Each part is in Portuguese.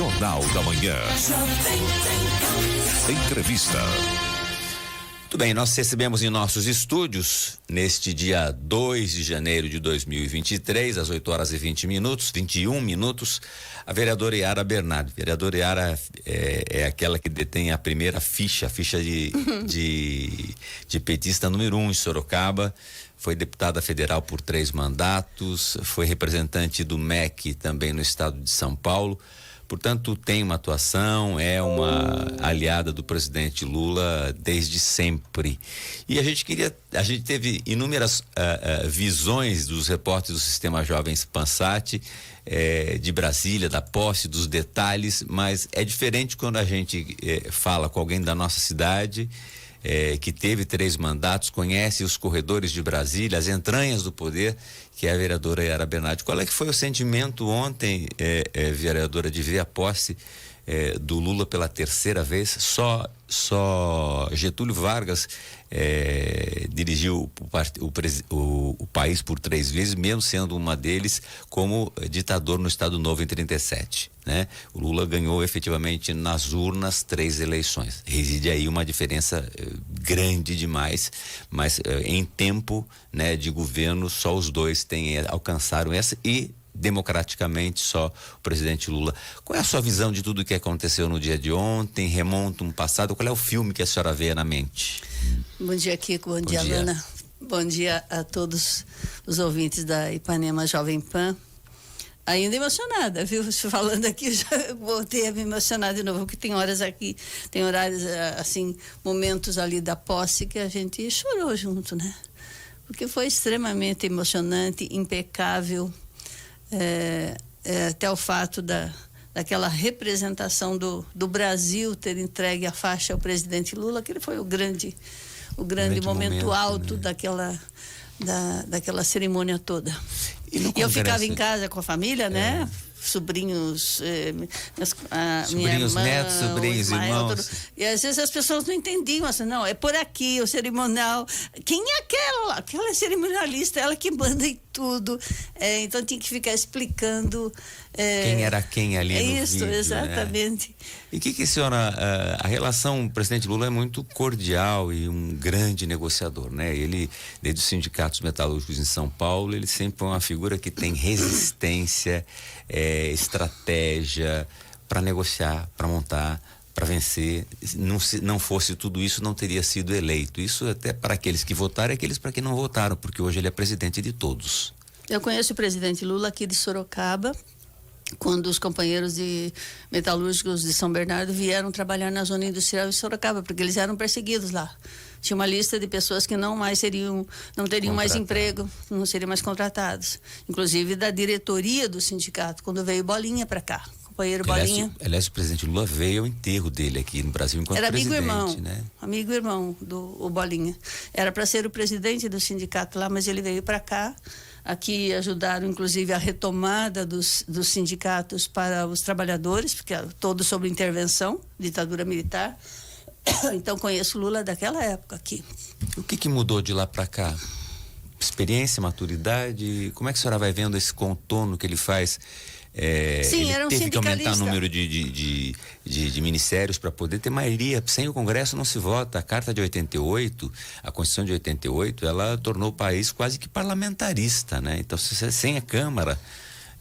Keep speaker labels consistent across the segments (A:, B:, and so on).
A: Jornal da Manhã. Entrevista.
B: Muito bem, nós recebemos em nossos estúdios, neste dia 2 de janeiro de 2023, às 8h21 minutos, a vereadora Yara Bernardi. A vereadora Yara é aquela que detém a primeira ficha, de petista número 1 em Sorocaba. Foi deputada federal por 3 mandatos, foi representante do MEC também no estado de São Paulo. Portanto, tem uma atuação, é uma aliada do presidente Lula desde sempre. E a gente teve inúmeras visões dos repórteres do Sistema Jovens Pansat, de Brasília, da posse, dos detalhes, mas é diferente quando a gente fala com alguém da nossa cidade, que teve 3 mandatos, conhece os corredores de Brasília, as entranhas do poder, que é a vereadora Yara Bernardi. Qual é que foi o sentimento ontem, vereadora, de ver a posse do Lula pela 3ª vez? Só Getúlio Vargas dirigiu o país por 3 vezes, mesmo sendo uma deles como ditador no Estado Novo em 37, né? O Lula ganhou efetivamente nas urnas 3 eleições. Reside aí uma diferença grande demais, mas em tempo, né, de governo, só os dois alcançaram essa, e democraticamente só o presidente Lula. Qual é a sua visão de tudo o que aconteceu no dia de ontem? Remonta um passado? Qual é o filme que a senhora vê na mente?
C: Bom dia, Kiko. Bom dia, Lana. Bom dia a todos os ouvintes da Ipanema Jovem Pan. Ainda emocionada, viu? Falando aqui, eu já voltei a me emocionar de novo, porque tem horas aqui, tem horários, assim, momentos ali da posse que a gente chorou junto, né? Porque foi extremamente emocionante, impecável, até o fato daquela representação do Brasil ter entregue a faixa ao presidente Lula, que ele foi o grande momento alto, né, daquela cerimônia toda. E eu ficava em casa com a família, né? Sobrinhos, minha irmã,
B: netos, sobrinhos,
C: Ismael,
B: irmãos.
C: E às vezes as pessoas não entendiam, assim, não, é por aqui, o cerimonial. Quem é aquela? Aquela cerimonialista, ela que manda em tudo. Então tinha que ficar explicando.
B: Quem era quem ali no
C: isso,
B: vídeo,
C: exatamente.
B: Né? E o que senhora, a relação, o presidente Lula é muito cordial e um grande negociador, né? Ele, desde os sindicatos metalúrgicos em São Paulo, ele sempre foi uma figura que tem resistência, estratégia para negociar, para montar, para vencer. Não fosse tudo isso, não teria sido eleito. Isso até para aqueles que votaram e aqueles para quem não votaram, porque hoje ele é presidente de todos. Eu
C: conheço o presidente Lula aqui de Sorocaba, quando os companheiros de metalúrgicos de São Bernardo vieram trabalhar na zona industrial de Sorocaba, porque eles eram perseguidos lá. Tinha uma lista de pessoas que não teriam mais emprego, não seriam mais contratados. Inclusive da diretoria do sindicato, quando veio Bolinha para cá. Companheiro Bolinha.
B: Aliás, o presidente Lula veio ao enterro dele aqui no Brasil enquanto presidente.
C: Era amigo-irmão,
B: né?
C: Amigo-irmão do Bolinha. Era para ser o presidente do sindicato lá, mas ele veio para cá. Aqui ajudaram, inclusive, a retomada dos sindicatos para os trabalhadores, porque todos sob intervenção, ditadura militar. Então, conheço Lula daquela época aqui.
B: O que mudou de lá para cá? Experiência, maturidade? Como é que a senhora vai vendo esse contorno que ele faz?
C: Sim,
B: ele
C: era um
B: teve que aumentar o
C: sindicalista.
B: número de ministérios para poder ter maioria. Sem o Congresso não se vota. A Carta de 88, a Constituição de 88, ela tornou o país quase que parlamentarista, né? Então, sem a Câmara,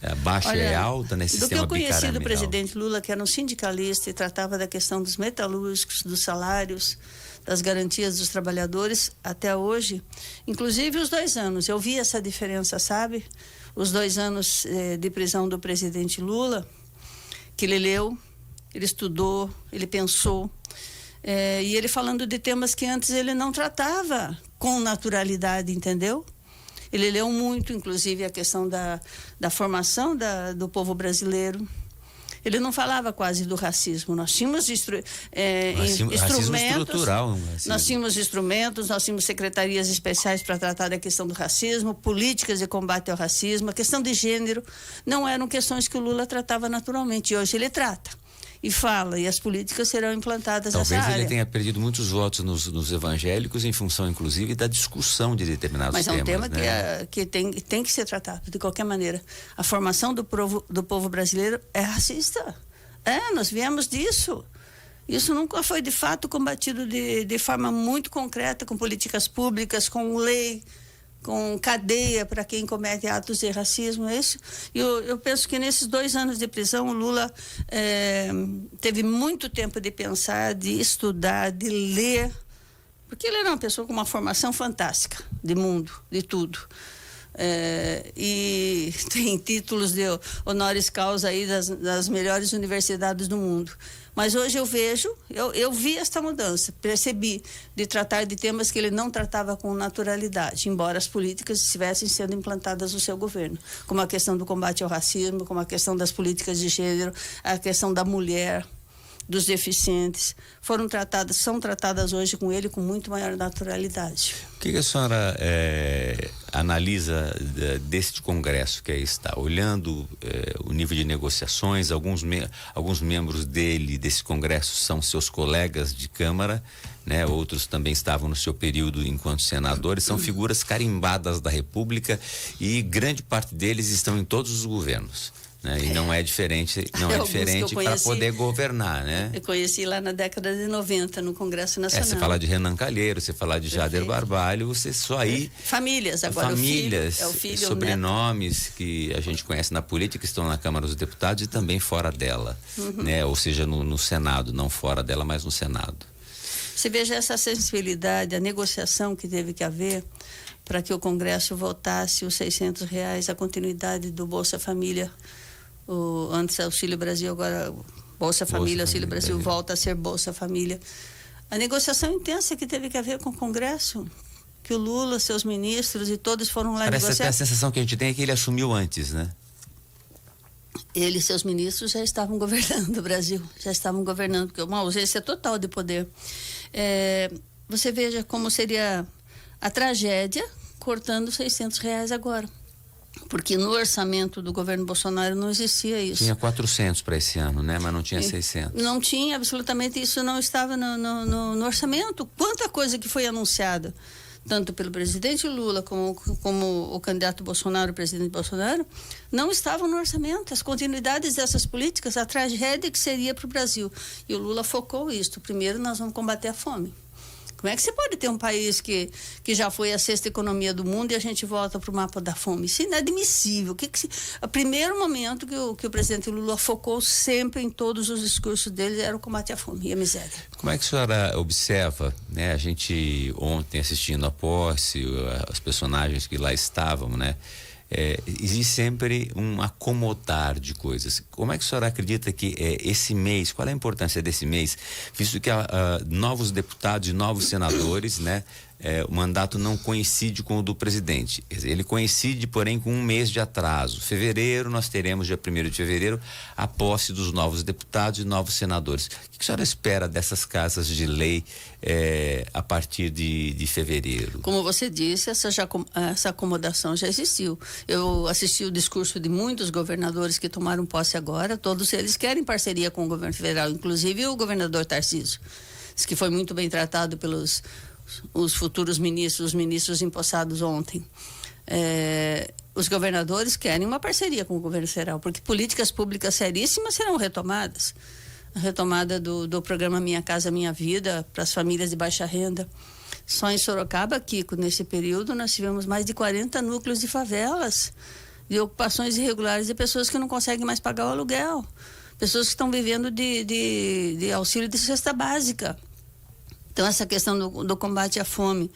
B: a baixa é alta nesse sistema bicameral. Do que eu conheci
C: do presidente Lula, que era um sindicalista e tratava da questão dos metalúrgicos, dos salários, das garantias dos trabalhadores, até hoje, inclusive os 2 anos, eu vi essa diferença, sabe? Os 2 anos de prisão do presidente Lula, que ele leu, ele estudou, ele pensou, e ele falando de temas que antes ele não tratava com naturalidade, entendeu? Ele leu muito, inclusive, a questão da formação do povo brasileiro. Ele não falava quase do racismo. Nós tínhamos instrumentos,
B: estrutural,
C: nós tínhamos instrumentos, nós tínhamos secretarias especiais para tratar da questão do racismo, políticas de combate ao racismo, a questão de gênero, não eram questões que o Lula tratava naturalmente. E hoje ele trata. E fala, e as políticas serão implantadas nessa área.
B: Talvez ele tenha perdido muitos votos nos evangélicos, em função, inclusive, da discussão de determinados temas.
C: Mas é um tema,
B: né?
C: que tem que ser tratado, de qualquer maneira. A formação do povo brasileiro é racista. Nós viemos disso. Isso nunca foi, de fato, combatido de forma muito concreta, com políticas públicas, com lei, com cadeia para quem comete atos de racismo. Eu penso que nesses 2 anos de prisão, o Lula teve muito tempo de pensar, de estudar, de ler, porque ele era uma pessoa com uma formação fantástica, de mundo, de tudo. E tem títulos de honoris causa aí das melhores universidades do mundo. Mas hoje eu vi esta mudança, percebi, de tratar de temas que ele não tratava com naturalidade, embora as políticas estivessem sendo implantadas no seu governo, como a questão do combate ao racismo, como a questão das políticas de gênero, a questão da mulher, dos deficientes, são tratadas hoje com ele com muito maior naturalidade.
B: O que a senhora analisa deste Congresso que aí está? Olhando o nível de negociações, alguns membros desse Congresso são seus colegas de Câmara, né? Outros também estavam no seu período enquanto senadores, são figuras carimbadas da República e grande parte deles estão em todos os governos. Né? E não é diferente para poder governar, né?
C: Eu conheci lá na década de 90 no Congresso Nacional.
B: Você falar de Renan Calheiro, você falar de Jader Barbalho, você só aí...
C: Famílias, agora
B: famílias,
C: o filho,
B: sobrenomes que a gente conhece na política, estão na Câmara dos Deputados e também fora dela, né? Ou seja, no Senado, não fora dela, mas no Senado.
C: Você veja essa sensibilidade, a negociação que teve que haver para que o Congresso votasse os R$600, a continuidade do Bolsa Família, antes Auxílio Brasil, agora Bolsa Família, Auxílio Brasil volta a ser Bolsa Família. A negociação intensa que teve que haver com o Congresso, que o Lula, seus ministros e todos foram lá negociar.
B: Parece até a sensação que a gente tem é que ele assumiu antes, né?
C: Ele e seus ministros já estavam governando o Brasil, já estavam governando, porque uma ausência total de poder. Você veja como seria a tragédia cortando R$600 agora. Porque no orçamento do governo Bolsonaro não existia isso.
B: Tinha 400 para esse ano, né? Mas não tinha 600.
C: Não tinha, absolutamente, isso não estava no orçamento. Quanta coisa que foi anunciada, tanto pelo presidente Lula como o candidato Bolsonaro, o presidente Bolsonaro, não estavam no orçamento. As continuidades dessas políticas, a tragédia que seria para o Brasil. E o Lula focou isso. Primeiro, nós vamos combater a fome. Como é que você pode ter um país que já foi a 6ª economia do mundo e a gente volta para o mapa da fome? Isso é inadmissível. O primeiro momento que o presidente Lula focou sempre em todos os discursos dele era o combate à fome e à miséria.
B: Como é que a senhora observa, né? A gente ontem assistindo a posse, os personagens que lá estavam, né? Existe sempre um acomodar de coisas. Como é que a senhora acredita que esse mês, qual é a importância desse mês, visto que novos deputados e novos senadores, né? O mandato não coincide com o do presidente. Ele coincide, porém, com um mês de atraso. Fevereiro, nós teremos, dia 1º de fevereiro, a posse dos novos deputados e novos senadores. O que a senhora espera dessas casas de lei a partir de fevereiro?
C: Como você disse, essa acomodação já existiu. Eu assisti o discurso de muitos governadores que tomaram posse agora, todos eles querem parceria com o governo federal, inclusive o governador Tarcísio, que foi muito bem tratado pelos os futuros ministros, os ministros empossados ontem. Os governadores querem uma parceria com o governo federal, porque políticas públicas seríssimas serão retomadas. A retomada do programa Minha Casa Minha Vida para as famílias de baixa renda. Só em Sorocaba, Kiko, nesse período, nós tivemos mais de 40 núcleos de favelas, de ocupações irregulares de pessoas que não conseguem mais pagar o aluguel, pessoas que estão vivendo de auxílio de cesta básica. Então, essa questão do combate à fome,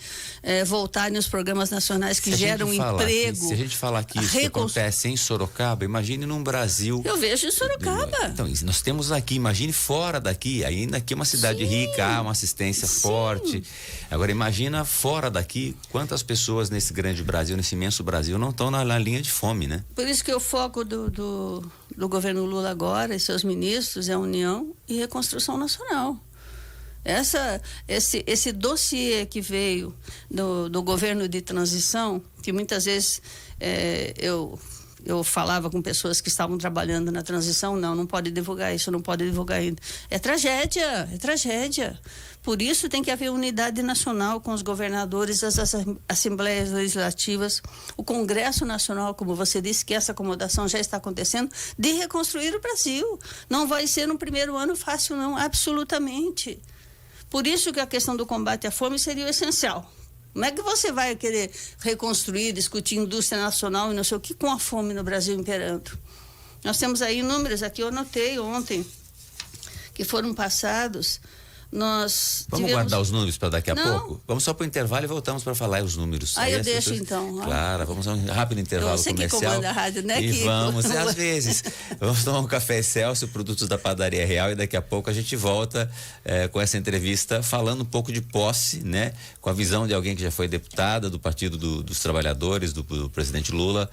C: voltarem os programas nacionais que geram emprego.
B: Se a gente falar aqui isso que acontece em Sorocaba, imagine num Brasil.
C: Eu vejo em Sorocaba.
B: Então, nós temos aqui, imagine fora daqui, ainda aqui é uma cidade rica, há uma assistência forte. Agora, imagina fora daqui, quantas pessoas nesse grande Brasil, nesse imenso Brasil, não estão na linha de fome, né?
C: Por isso que o foco do governo Lula agora e seus ministros é a união e reconstrução nacional. Esse dossiê que veio do governo de transição, que muitas vezes eu eu falava com pessoas que estavam trabalhando na transição, não pode divulgar isso, não pode divulgar ainda. É tragédia. Por isso tem que haver unidade nacional com os governadores, as assembleias legislativas, o Congresso Nacional, como você disse, que essa acomodação já está acontecendo, de reconstruir o Brasil. Não vai ser no primeiro ano fácil, não, absolutamente. Por isso que a questão do combate à fome seria o essencial. Como é que você vai querer reconstruir, discutir indústria nacional e não sei o que, com a fome no Brasil imperando? Nós temos aí números, aqui eu anotei ontem, que foram passados.
B: Vamos guardar os números para daqui a pouco? Vamos só para o intervalo e voltamos para falar os números.
C: Eu deixo então.
B: Claro, vamos a um rápido intervalo comercial.
C: Que comanda a rádio, né,
B: e vamos, às vezes. Vamos tomar um café Celso, produtos da Padaria Real, e daqui a pouco a gente volta com essa entrevista falando um pouco de posse, né? Com a visão de alguém que já foi deputada do Partido dos Trabalhadores, do presidente Lula,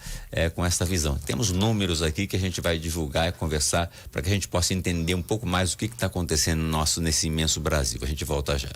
B: com essa visão. Temos números aqui que a gente vai divulgar e conversar para que a gente possa entender um pouco mais o que está acontecendo nesse imenso Brasil. A gente volta já.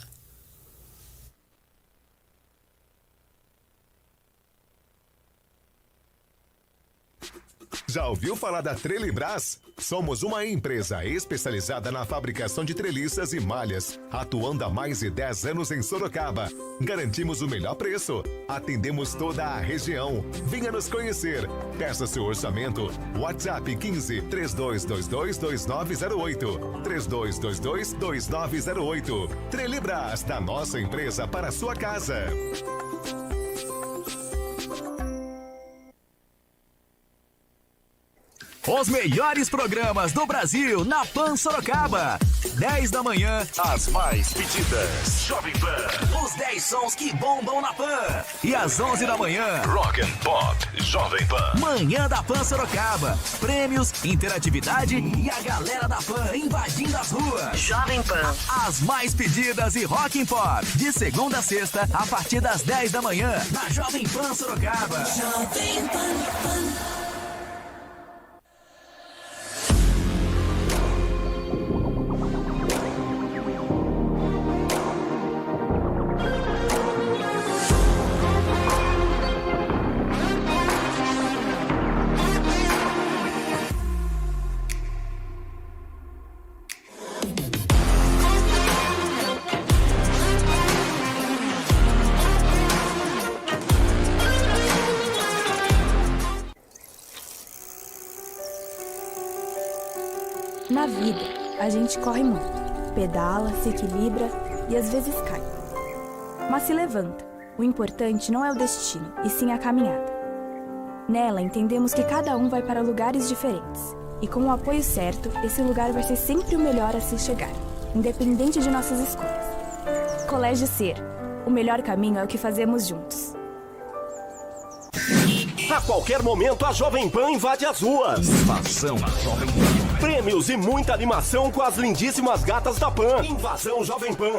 A: Já ouviu falar da Trelibras? Somos uma empresa especializada na fabricação de treliças e malhas, atuando há mais de 10 anos em Sorocaba. Garantimos o melhor preço. Atendemos toda a região. Venha nos conhecer. Peça seu orçamento. WhatsApp 15 3222 2908. 3222 2908. Trelibras, da nossa empresa para a sua casa.
D: Os melhores programas do Brasil na Pan Sorocaba. 10 da manhã, as mais pedidas. Jovem Pan. Os 10 sons que bombam na Pan. E às 11 da manhã, Rock and Pop Jovem Pan. Manhã da Pan Sorocaba. Prêmios, interatividade e a galera da Pan invadindo as ruas. Jovem Pan. As mais pedidas e Rock and Pop. De segunda a sexta, a partir das 10 da manhã, na Jovem Pan Sorocaba. Jovem Pan.
E: Na vida, a gente corre muito, pedala, se equilibra e às vezes cai. Mas se levanta. O importante não é o destino, e sim a caminhada. Nela, entendemos que cada um vai para lugares diferentes. E com o apoio certo, esse lugar vai ser sempre o melhor a se chegar, independente de nossas escolhas. Colégio Ser. O melhor caminho é o que fazemos juntos.
F: A qualquer momento, a Jovem Pan invade as ruas.
D: Invasão Jovem Pan.
F: Prêmios e muita animação com as lindíssimas gatas da Pan. Invasão Jovem Pan.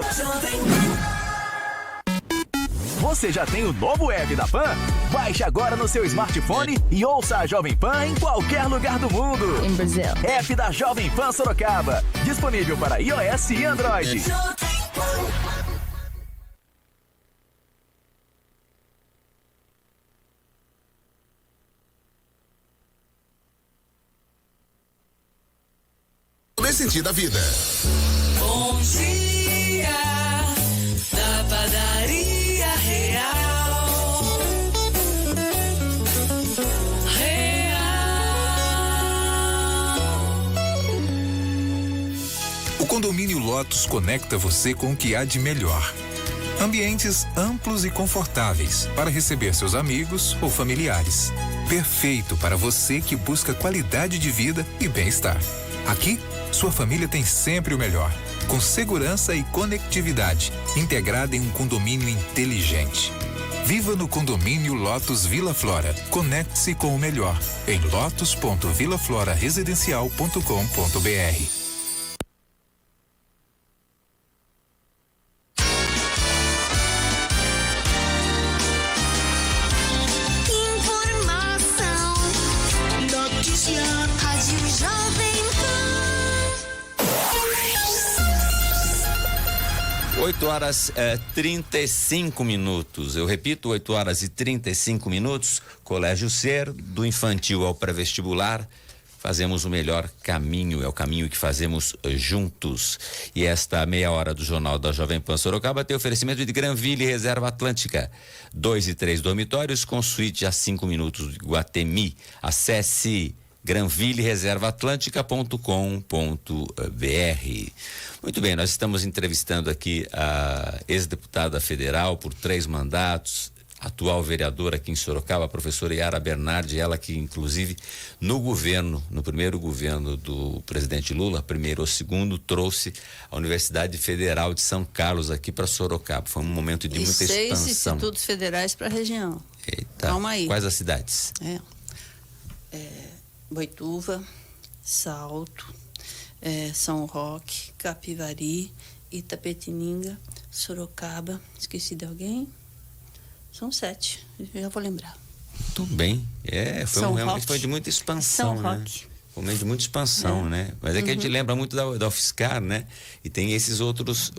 D: Você já tem o novo app da Pan? Baixe agora no seu smartphone e ouça a Jovem Pan em qualquer lugar do mundo.
E: Em Brasil.
D: App da Jovem Pan Sorocaba. Disponível para iOS e Android.
A: Sentido da vida.
G: Bom dia da Padaria Real.
H: O Condomínio Lotus conecta você com o que há de melhor. Ambientes amplos e confortáveis para receber seus amigos ou familiares. Perfeito para você que busca qualidade de vida e bem-estar. Aqui, sua família tem sempre o melhor, com segurança e conectividade, integrada em um condomínio inteligente. Viva no Condomínio Lotus Vila Flora. Conecte-se com o melhor em lotus.vilafloraresidencial.com.br.
B: 8h35. Eu repito, 8h35. Colégio Ser, do infantil ao pré-vestibular. Fazemos o melhor caminho, é o caminho que fazemos juntos. E esta meia hora do Jornal da Jovem Pan Sorocaba tem oferecimento de Granville Reserva Atlântica. 2 e 3 dormitórios com suíte a 5 minutos de Guatemi. Acesse granvillereservaatlântica.com.br. Muito bem, nós estamos entrevistando aqui a ex-deputada federal por 3 mandatos, atual vereadora aqui em Sorocaba, a professora Yara Bernardi, ela que inclusive no primeiro governo do presidente Lula, primeiro ou segundo, trouxe a Universidade Federal de São Carlos aqui para Sorocaba. Foi um momento de muita expansão.
C: 6 institutos federais para a região.
B: Eita,
C: calma aí.
B: Quais as cidades?
C: Boituva, Salto, São Roque, Capivari, Itapetininga, Sorocaba. Esqueci de alguém? São 7, já vou lembrar.
B: Tudo bem. Realmente foi de muita expansão,
C: São
B: né?
C: Roque.
B: Foi um momento de muita expansão, né? Mas é que a gente lembra muito da UFSCar, né? E tem esses outros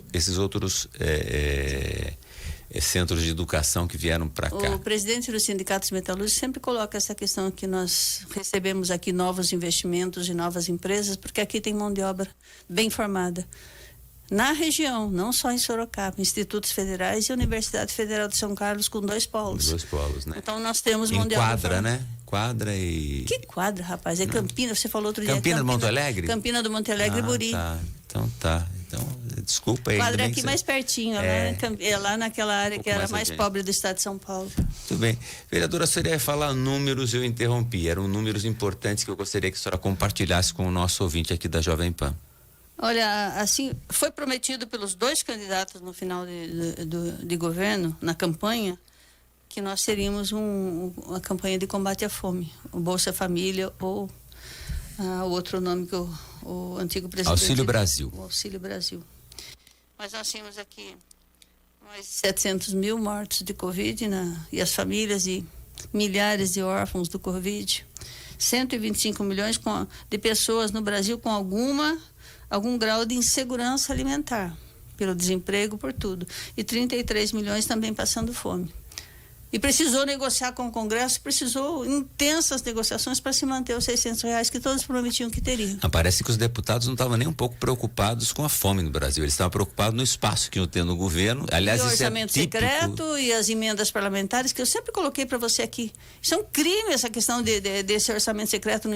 B: centros de educação que vieram para cá.
C: O presidente dos sindicatos metalúrgicos sempre coloca essa questão que nós recebemos aqui novos investimentos de novas empresas, porque aqui tem mão de obra bem formada. Na região, não só em Sorocaba, institutos federais e a Universidade Federal de São Carlos com 2 polos.
B: 2 polos, né?
C: Então nós temos mão de obra.
B: Quadra, né? Quadra e...
C: Que quadra, rapaz? É Campina, você falou outro dia.
B: Campina do Monte Alegre?
C: Campina do Monte Alegre e Buri.
B: Tá. Então, desculpa aí.
C: Quadra aqui mais pertinho, lá naquela área que era mais pobre do estado de São Paulo.
B: Tudo bem. Vereadora, a senhora ia falar números, eu interrompi. Eram números importantes que eu gostaria que a senhora compartilhasse com o nosso ouvinte aqui da Jovem Pan.
C: Olha, assim, foi prometido pelos 2 candidatos no final de governo, na campanha, que nós teríamos uma campanha de combate à fome, o Bolsa Família ou o outro nome que o antigo presidente...
B: Auxílio Brasil.
C: O Auxílio Brasil. Mas nós tínhamos aqui mais de 700 mil mortos de Covid e as famílias e milhares de órfãos do Covid. 125 milhões de pessoas no Brasil com algum grau de insegurança alimentar, pelo desemprego, por tudo. E 33 milhões também passando fome. E precisou negociar com o Congresso, precisou intensas negociações para se manter os R$600 que todos prometiam que teriam.
B: Parece que os deputados não estavam nem um pouco preocupados com a fome no Brasil, eles estavam preocupados no espaço que iam ter no governo. Aliás,
C: e o
B: isso
C: orçamento secreto e as emendas parlamentares, que eu sempre coloquei para você aqui. Isso é um crime, essa questão desse orçamento secreto,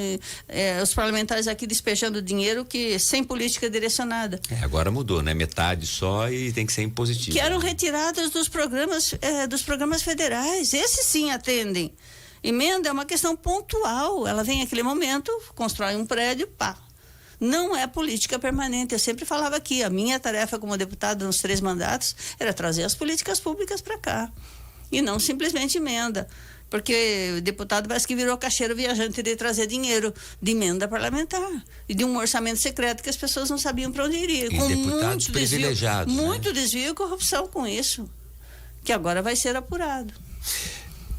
C: os parlamentares aqui despejando dinheiro sem política direcionada.
B: Agora mudou, né? Metade só e tem que ser impositivo.
C: Que eram retiradas dos programas federais. Esses sim atendem. Emenda é uma questão pontual. Ela vem naquele momento, constrói um prédio, pá. Não é política permanente. Eu sempre falava aqui, a minha tarefa como deputada nos 3 mandatos era trazer as políticas públicas para cá. E não simplesmente emenda. Porque o deputado parece que virou caixeiro viajante de trazer dinheiro de emenda parlamentar. E de um orçamento secreto que as pessoas não sabiam para onde iria.
B: E
C: com
B: deputados privilegiados.
C: Muito desvio e corrupção com isso. Que agora vai ser apurado.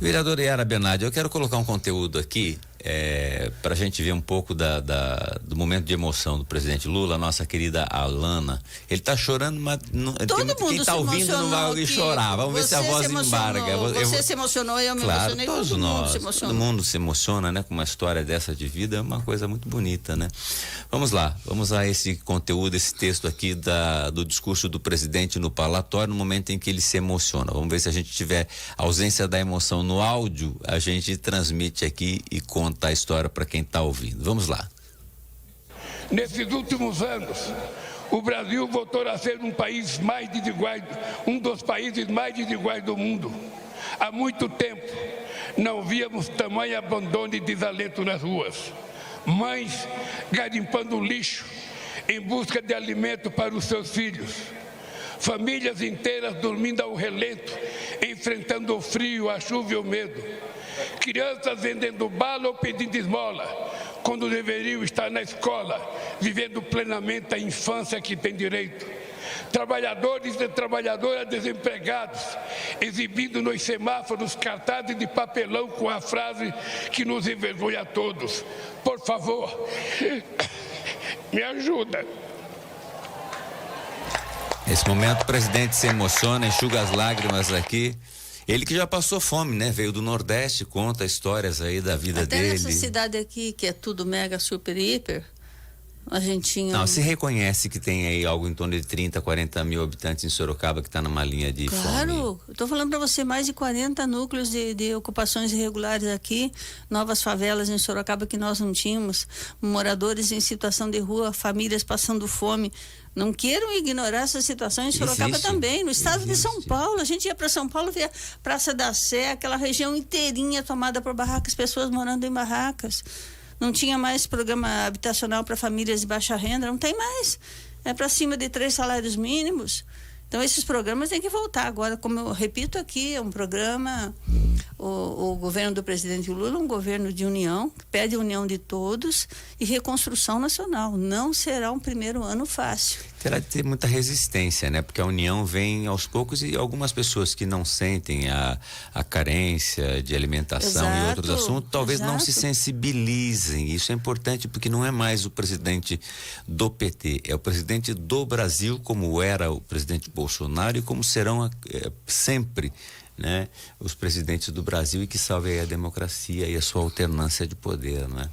B: Vereadora Yara Bernardi, eu quero colocar um conteúdo aqui para a gente ver um pouco do momento de emoção do presidente Lula, a nossa querida Alana. Ele está chorando, mas quem está ouvindo não vai chorar. Vamos ver se a voz embarga.
C: Você se emocionou e eu me emocionei.
B: Todos nós. Todo mundo se emociona, né? Com uma história dessa de vida, é uma coisa muito bonita, né? Vamos a esse conteúdo, esse texto aqui do discurso do presidente no parlatório, no momento em que ele se emociona. Vamos ver se a gente tiver ausência da emoção no áudio, a gente transmite aqui e conta a história para quem está ouvindo. Vamos lá.
I: Nesses últimos anos, o Brasil voltou a ser um dos países mais desiguais do mundo. Há muito tempo não víamos tamanho abandono e desalento nas ruas. Mães garimpando lixo em busca de alimento para os seus filhos. Famílias inteiras dormindo ao relento, enfrentando o frio, a chuva e o medo. Crianças vendendo bala ou pedindo esmola, quando deveriam estar na escola, vivendo plenamente a infância que tem direito. Trabalhadores e trabalhadoras desempregados, exibindo nos semáforos cartazes de papelão com a frase que nos envergonha a todos: por favor, me ajuda.
B: Nesse momento o presidente se emociona, enxuga as lágrimas aqui. Ele que já passou fome, né? Veio do Nordeste, conta histórias aí da vida
C: Até
B: dele.
C: nessa cidade aqui, que é tudo mega, super, hiper, a gente tinha...
B: Não, você reconhece que tem aí algo em torno de 30, 40 mil habitantes em Sorocaba que está numa linha de fome?
C: Claro, estou falando para você, mais de 40 núcleos de ocupações irregulares aqui, novas favelas em Sorocaba que nós não tínhamos, moradores em situação de rua, famílias passando fome. Não queiram ignorar essa situação em Sorocaba também, no estado de São Paulo. A gente ia para São Paulo, via Praça da Sé, aquela região inteirinha tomada por barracas, pessoas morando em barracas. Não tinha mais programa habitacional para famílias de baixa renda, não tem mais. É para cima de 3 salários mínimos. Então, esses programas têm que voltar. Agora, como eu repito aqui, é um programa, o governo do presidente Lula é um governo de união, que pede a união de todos e reconstrução nacional. Não será um primeiro ano fácil.
B: Terá de ter muita resistência, né? Porque a união vem aos poucos e algumas pessoas que não sentem a carência de alimentação e outros assuntos, talvez não se sensibilizem. Isso é importante porque não é mais o presidente do PT, é o presidente do Brasil, como era o presidente Bolsonaro e como serão sempre, né, os presidentes do Brasil, e que salve aí a democracia e a sua alternância de poder, não é?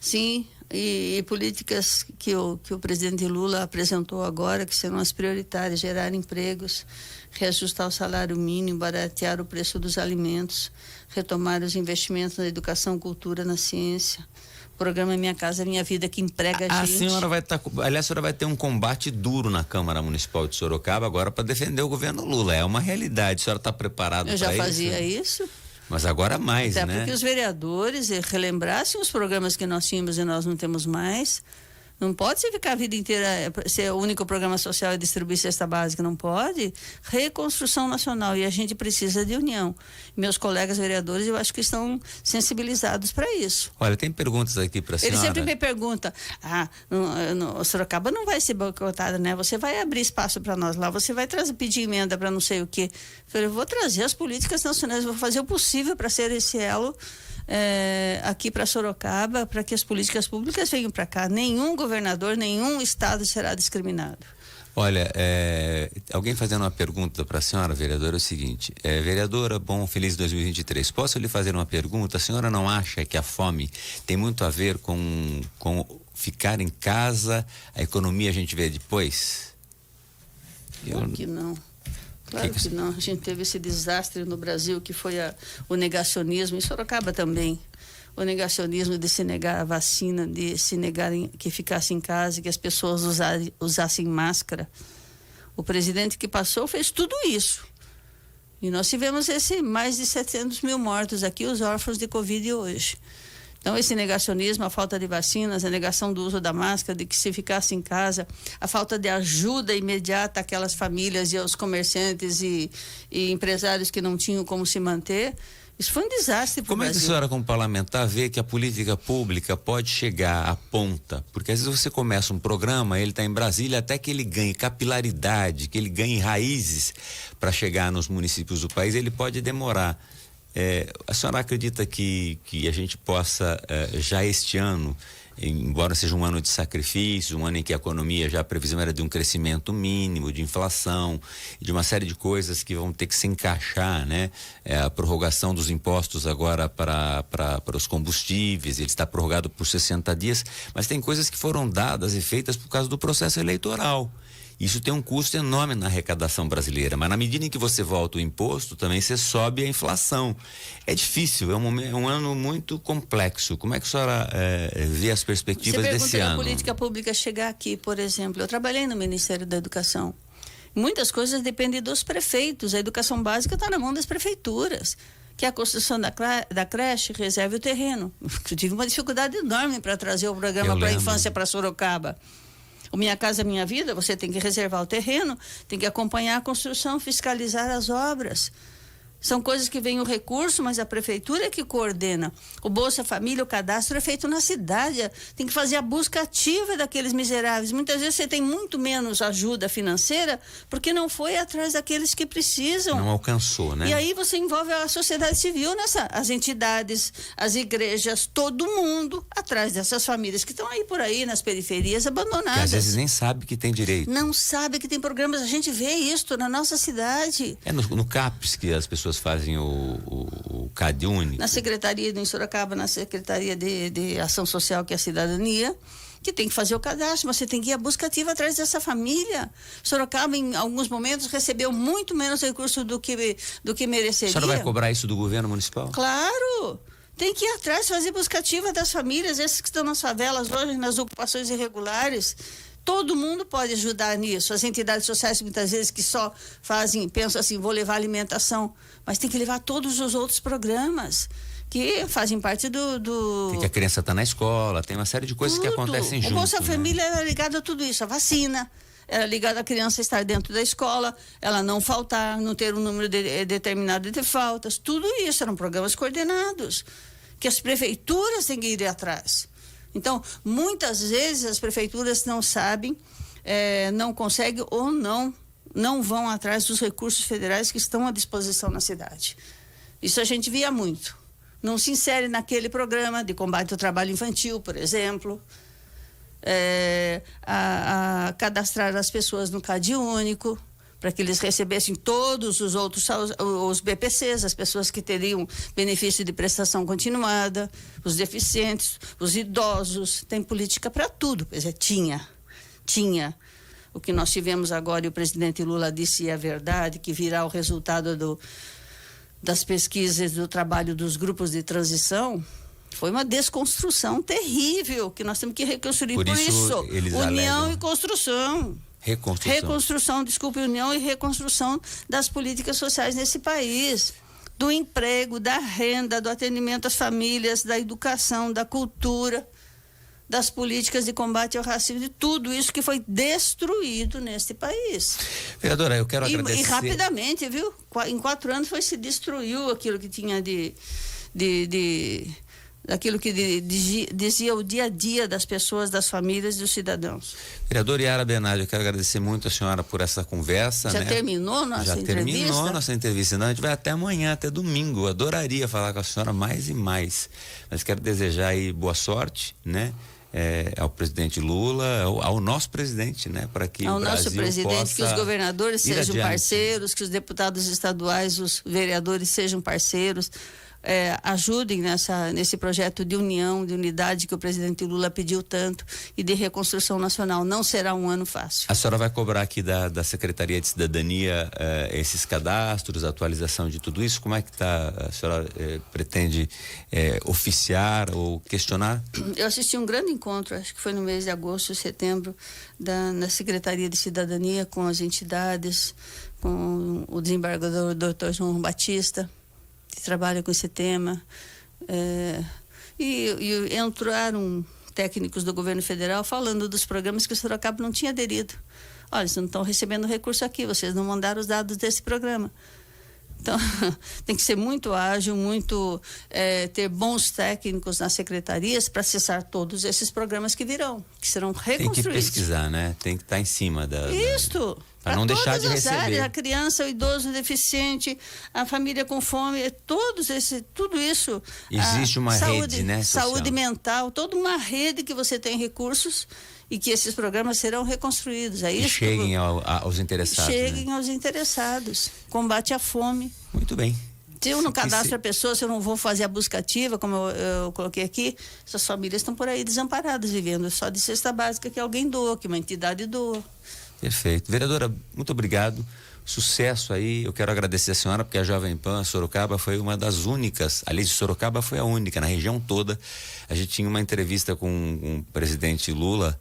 C: Sim, e políticas que o presidente Lula apresentou agora, que serão as prioritárias: gerar empregos, reajustar o salário mínimo, baratear o preço dos alimentos, retomar os investimentos na educação, cultura, na ciência. Programa Minha Casa Minha Vida, que emprega a gente.
B: A senhora vai aliás, a senhora vai ter um combate duro na Câmara Municipal de Sorocaba agora para defender o governo Lula. É uma realidade. A senhora está preparada para isso?
C: Eu já fazia isso.
B: Mas agora mais,
C: até
B: né?
C: Porque os vereadores relembrassem os programas que nós tínhamos e nós não temos mais. Não pode você ficar a vida inteira, ser o único programa social e distribuir cesta básica, não pode. Reconstrução nacional, e a gente precisa de união. Meus colegas vereadores, eu acho que estão sensibilizados para isso.
B: Olha, tem perguntas aqui para a senhora.
C: Ele sempre me pergunta, Sorocaba não vai ser boicotada, né? Você vai abrir espaço para nós lá, você vai pedir emenda para não sei o quê. Eu falei, eu vou trazer as políticas nacionais, vou fazer o possível para ser esse elo aqui para Sorocaba, para que as políticas públicas venham para cá. Nenhum governador, nenhum estado será discriminado.
B: Olha, alguém fazendo uma pergunta para a senhora, vereadora, é o seguinte: vereadora, bom, feliz 2023. Posso lhe fazer uma pergunta? A senhora não acha que a fome tem muito a ver com ficar em casa, a economia a gente vê depois?
C: Claro que não. Claro que não. A gente teve esse desastre no Brasil, que foi o negacionismo, em Sorocaba também. O negacionismo de se negar a vacina, de se negar que ficasse em casa, que as pessoas usassem máscara. O presidente que passou fez tudo isso. E nós tivemos mais de 700 mil mortos aqui, os órfãos de Covid hoje. Então, esse negacionismo, a falta de vacinas, a negação do uso da máscara, de que se ficasse em casa, a falta de ajuda imediata àquelas famílias e aos comerciantes e empresários que não tinham como se manter, isso foi um desastre para o Brasil.
B: Como é que a senhora, como parlamentar, vê que a política pública pode chegar à ponta? Porque às vezes você começa um programa, ele está em Brasília, até que ele ganhe capilaridade, que ele ganhe raízes para chegar nos municípios do país, ele pode demorar. A senhora acredita que a gente possa, já este ano, embora seja um ano de sacrifício, um ano em que a economia, já a previsão era de um crescimento mínimo, de inflação, de uma série de coisas que vão ter que se encaixar, né? A prorrogação dos impostos agora para os combustíveis, ele está prorrogado por 60 dias, mas tem coisas que foram dadas e feitas por causa do processo eleitoral. Isso tem um custo enorme na arrecadação brasileira, mas na medida em que você volta o imposto, também você sobe a inflação. É difícil, é um ano muito complexo. Como é que a senhora vê as perspectivas desse ano?
C: Você pergunta a política pública chegar aqui, por exemplo. Eu trabalhei no Ministério da Educação. Muitas coisas dependem dos prefeitos. A educação básica está na mão das prefeituras. Que a construção da creche reserve o terreno. Eu tive uma dificuldade enorme para trazer o programa para a infância para Sorocaba. O Minha Casa Minha Vida, você tem que reservar o terreno, tem que acompanhar a construção, fiscalizar as obras. São coisas que vem o recurso, mas a prefeitura é que coordena. O Bolsa Família, o cadastro é feito na cidade. Tem que fazer a busca ativa daqueles miseráveis. Muitas vezes você tem muito menos ajuda financeira porque não foi atrás daqueles que precisam.
B: Não alcançou, né?
C: E aí você envolve a sociedade civil as entidades, as igrejas, todo mundo atrás dessas famílias que estão aí por aí, nas periferias, abandonadas.
B: Que às vezes nem sabe que tem direito.
C: Não sabe que tem programas. A gente vê isso na nossa cidade.
B: É no CAPES que as pessoas fazem o CAD único.
C: Na Secretaria em Sorocaba, na Secretaria de Ação Social, que é a Cidadania, que tem que fazer o cadastro, mas você tem que ir à busca ativa atrás dessa família. Sorocaba, em alguns momentos, recebeu muito menos recurso do que mereceria.
B: A senhora vai cobrar isso do governo municipal?
C: Claro! Tem que ir atrás, fazer busca ativa das famílias, esses que estão nas favelas hoje, nas ocupações irregulares. Todo mundo pode ajudar nisso. As entidades sociais, muitas vezes, que só pensam assim, vou levar alimentação, mas tem que levar todos os outros programas que fazem parte do...
B: Tem que a criança está na escola, tem uma série de coisas que acontecem junto.
C: O Bolsa Família era ligado a tudo isso, a vacina, era ligado a criança estar dentro da escola, ela não faltar, não ter um número determinado de faltas, tudo isso eram programas coordenados, que as prefeituras têm que ir atrás. Então, muitas vezes as prefeituras não sabem, não conseguem ou não vão atrás dos recursos federais que estão à disposição na cidade. Isso a gente via muito. Não se insere naquele programa de combate ao trabalho infantil, por exemplo, a cadastrar as pessoas no CAD único, para que eles recebessem todos os outros, os BPCs, as pessoas que teriam benefício de prestação continuada, os deficientes, os idosos. Tem política para tudo. Pois é, tinha. O que nós tivemos agora, e o presidente Lula disse, é verdade, que virá o resultado das pesquisas do trabalho dos grupos de transição, foi uma desconstrução terrível, que nós temos que reconstruir. Por isso união e construção. União e reconstrução das políticas sociais nesse país, do emprego, da renda, do atendimento às famílias, da educação, da cultura, das políticas de combate ao racismo, de tudo isso que foi destruído neste país.
B: Vereadora, eu quero agradecer.
C: E rapidamente, viu? Em 4 anos se destruiu aquilo que tinha daquilo que dizia o dia a dia das pessoas, das famílias e dos cidadãos.
B: Vereadora Yara Bernardi, eu quero agradecer muito a senhora por essa conversa.
C: Já terminou nossa entrevista? Já terminou
B: nossa entrevista. Não, a gente vai até amanhã, até domingo. Eu adoraria falar com a senhora mais e mais. Mas quero desejar aí boa sorte, né? Ao presidente Lula, ao nosso presidente, né? Para que o Brasil
C: nosso presidente,
B: possa
C: que os governadores sejam
B: adiante.
C: Parceiros, que os deputados estaduais, os vereadores sejam parceiros. Ajudem nesse projeto de união, de unidade que o presidente Lula pediu tanto e de reconstrução nacional. Não será um ano fácil.
B: A senhora vai cobrar aqui da Secretaria de Cidadania esses cadastros, a atualização de tudo isso? Como é que está? A senhora pretende oficiar ou questionar?
C: Eu assisti um grande encontro, acho que foi no mês de agosto, setembro, na Secretaria de Cidadania com as entidades, com o desembargador Dr. João Batista, que trabalha com esse tema, e entraram técnicos do governo federal falando dos programas que o Sorocaba não tinha aderido. Olha, vocês não estão recebendo recurso aqui, vocês não mandaram os dados desse programa. Então, tem que ser muito ágil, ter bons técnicos nas secretarias para acessar todos esses programas que virão, que serão reconstruídos.
B: Tem que pesquisar, né? Tem que estar em cima
C: Isto!
B: Para não deixar de receber.
C: Áreas, a criança, o idoso, o deficiente, a família com fome, tudo isso.
B: Existe uma rede, né?
C: Saúde mental, toda uma rede que você tem recursos e que esses programas serão reconstruídos.
B: E cheguem aos interessados.
C: Cheguem aos interessados. Combate à fome.
B: Muito bem.
C: Se eu não cadastro a pessoa, se eu não vou fazer a busca ativa, como eu coloquei aqui, essas famílias estão por aí desamparadas, vivendo só de cesta básica que alguém doa, que uma entidade doa.
B: Perfeito. Vereadora, muito obrigado. Sucesso aí. Eu quero agradecer a senhora, porque a Jovem Pan Sorocaba foi uma das únicas, aliás, Sorocaba foi a única, na região toda. A gente tinha uma entrevista com o presidente Lula,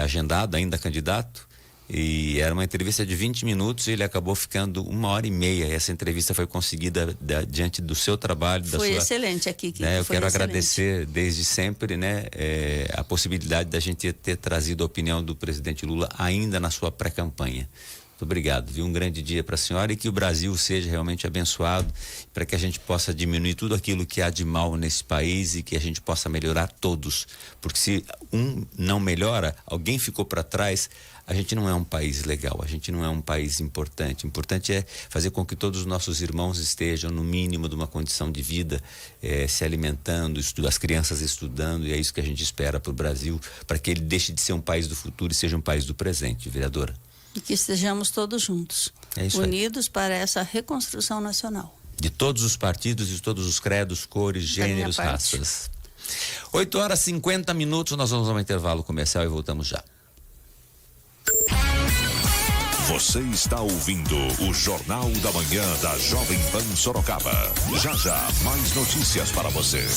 B: agendado, ainda candidato, e era uma entrevista de 20 minutos e ele acabou ficando 1h30. Essa entrevista foi conseguida diante do seu trabalho.
C: Foi excelente aqui.
B: Eu quero agradecer desde sempre, né, a possibilidade da gente ter trazido a opinião do presidente Lula ainda na sua pré-campanha. Muito obrigado, viu? Um grande dia para a senhora e que o Brasil seja realmente abençoado, para que a gente possa diminuir tudo aquilo que há de mal nesse país e que a gente possa melhorar todos. Porque se um não melhora, alguém ficou para trás, a gente não é um país legal, a gente não é um país importante. O importante é fazer com que todos os nossos irmãos estejam no mínimo de uma condição de vida, se alimentando, as crianças estudando, e é isso que a gente espera para o Brasil, para que ele deixe de ser um país do futuro e seja um país do presente, vereadora.
C: E que estejamos todos juntos, unidos para essa reconstrução nacional.
B: De todos os partidos, de todos os credos, cores, gêneros, raças. 8h50, nós vamos a um intervalo comercial e voltamos já.
J: Você está ouvindo o Jornal da Manhã da Jovem Pan Sorocaba. Já já, mais notícias para você.